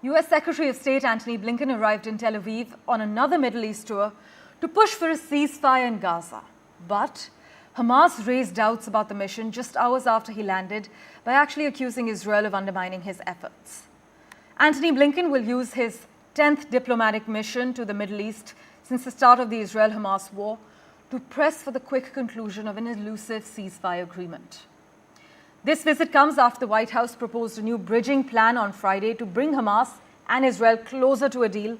US Secretary of State Antony Blinken arrived in Tel Aviv on another Middle East tour to push for a ceasefire in Gaza. But Hamas raised doubts about the mission just hours after he landed by actually accusing Israel of undermining his efforts. Antony Blinken will use his 10th diplomatic mission to the Middle East since the start of the Israel-Hamas war to press for the quick conclusion of an elusive ceasefire agreement. This visit comes after the White House proposed a new bridging plan on Friday to bring Hamas and Israel closer to a deal.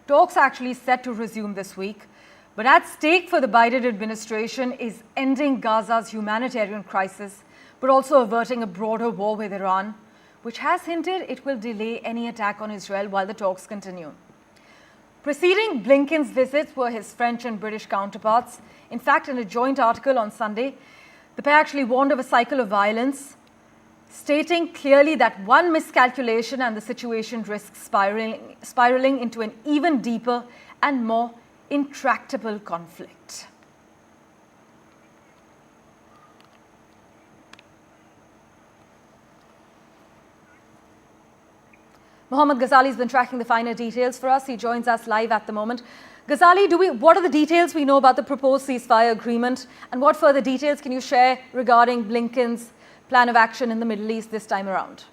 Talks are actually set to resume this week. But at stake for the Biden administration is ending Gaza's humanitarian crisis, but also averting a broader war with Iran, which has hinted it will delay any attack on Israel while the talks continue. Preceding Blinken's visits were his French and British counterparts. In fact, in a joint article on Sunday, the pair actually warned of a cycle of violence, stating clearly that one miscalculation and the situation risks spiraling into an even deeper and more intractable conflict. Mohammed Ghazali has been tracking the finer details for us. He joins us live at the moment. Ghazali, what are the details we know about the proposed ceasefire agreement, and what further details can you share regarding Blinken's plan of action in the Middle East this time around?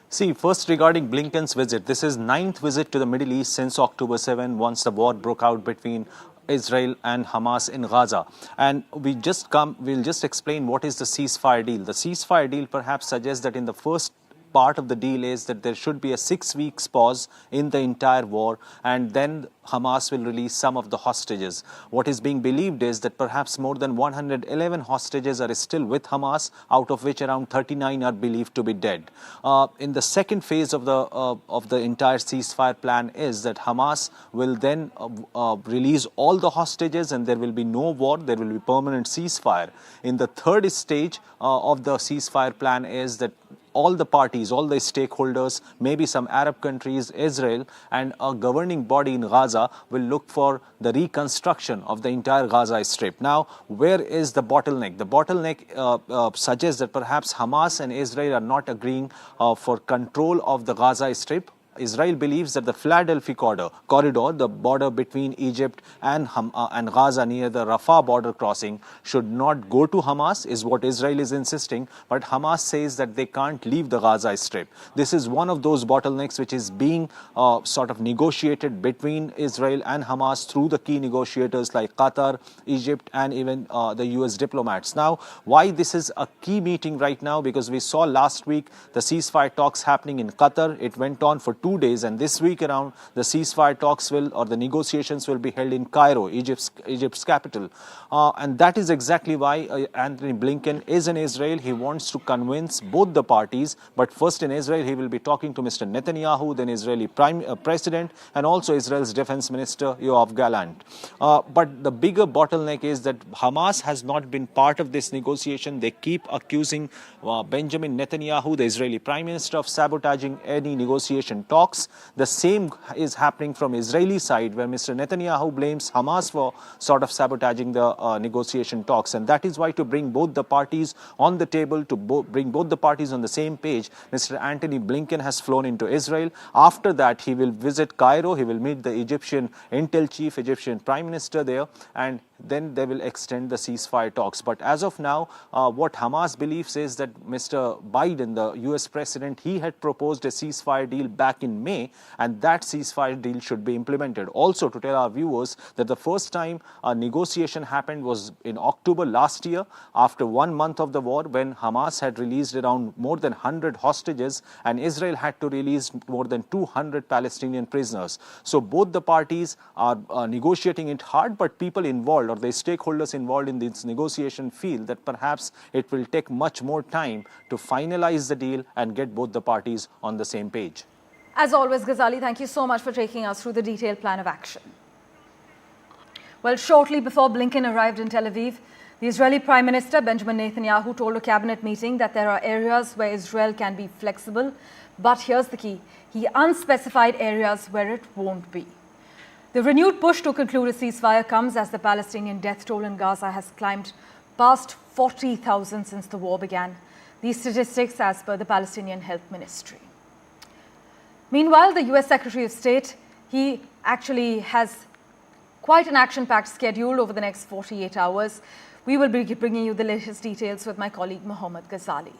See, first regarding Blinken's visit, this is 9th visit to the Middle East since October 7, once the war broke out between Israel and Hamas in Gaza. And we'll just explain what is the ceasefire deal. The ceasefire deal perhaps suggests that in the first part of the deal is that there should be a 6 weeks pause in the entire war, and then Hamas will release some of the hostages. What is being believed is that perhaps more than 111 hostages are still with Hamas, out of which around 39 are believed to be dead. In the second phase of the entire ceasefire plan is that Hamas will then release all the hostages and there will be no war, there will be permanent ceasefire. In the third stage of the ceasefire plan is that all the parties, all the stakeholders, maybe some Arab countries, Israel, and a governing body in Gaza will look for the reconstruction of the entire Gaza Strip. Now, where is the bottleneck? The bottleneck suggests that perhaps Hamas and Israel are not agreeing for control of the Gaza Strip. Israel believes that the Philadelphia corridor, the border between Egypt and Gaza near the Rafah border crossing, should not go to Hamas, is what Israel is insisting. But Hamas says that they can't leave the Gaza Strip. This is one of those bottlenecks which is being sort of negotiated between Israel and Hamas through the key negotiators like Qatar, Egypt, and even the US diplomats. Now, why this is a key meeting right now? Because we saw last week the ceasefire talks happening in Qatar. It went on for 2 days, and this week around the ceasefire talks the negotiations will be held in Cairo, Egypt's capital. And that is exactly why Antony Blinken is in Israel. He wants to convince both the parties, but first in Israel he will be talking to Mr. Netanyahu, then Israeli President, and also Israel's Defense Minister Yoav Gallant. But the bigger bottleneck is that Hamas has not been part of this negotiation. They keep accusing Benjamin Netanyahu, the Israeli Prime Minister, of sabotaging any negotiation talks. The same is happening from Israeli side, where Mr. Netanyahu blames Hamas for sort of sabotaging the negotiation talks. And that is why, to bring both the parties on the table, to bring both the parties on the same page, Mr. Antony Blinken has flown into Israel. After that, he will visit Cairo. He will meet the Egyptian intel chief, Egyptian Prime Minister there, and then they will extend the ceasefire talks. But as of now, what Hamas believes is that Mr. Biden, the US president, he had proposed a ceasefire deal back in May, and that ceasefire deal should be implemented. Also, to tell our viewers that the first time a negotiation happened was in October last year, after 1 month of the war, when Hamas had released around more than 100 hostages and Israel had to release more than 200 Palestinian prisoners. So both the parties are negotiating it hard, but people involved, or the stakeholders involved in this negotiation, feel that perhaps it will take much more time to finalize the deal and get both the parties on the same page. As always, Ghazali, thank you so much for taking us through the detailed plan of action. Well, shortly before Blinken arrived in Tel Aviv, the Israeli Prime Minister Benjamin Netanyahu told a cabinet meeting that there are areas where Israel can be flexible, but here's the key: he unspecified areas where it won't be. The renewed push to conclude a ceasefire comes as the Palestinian death toll in Gaza has climbed past 40,000 since the war began. These statistics as per the Palestinian Health Ministry. Meanwhile, the US Secretary of State, he actually has quite an action-packed schedule over the next 48 hours. We will be bringing you the latest details with my colleague Mohammed Ghazali.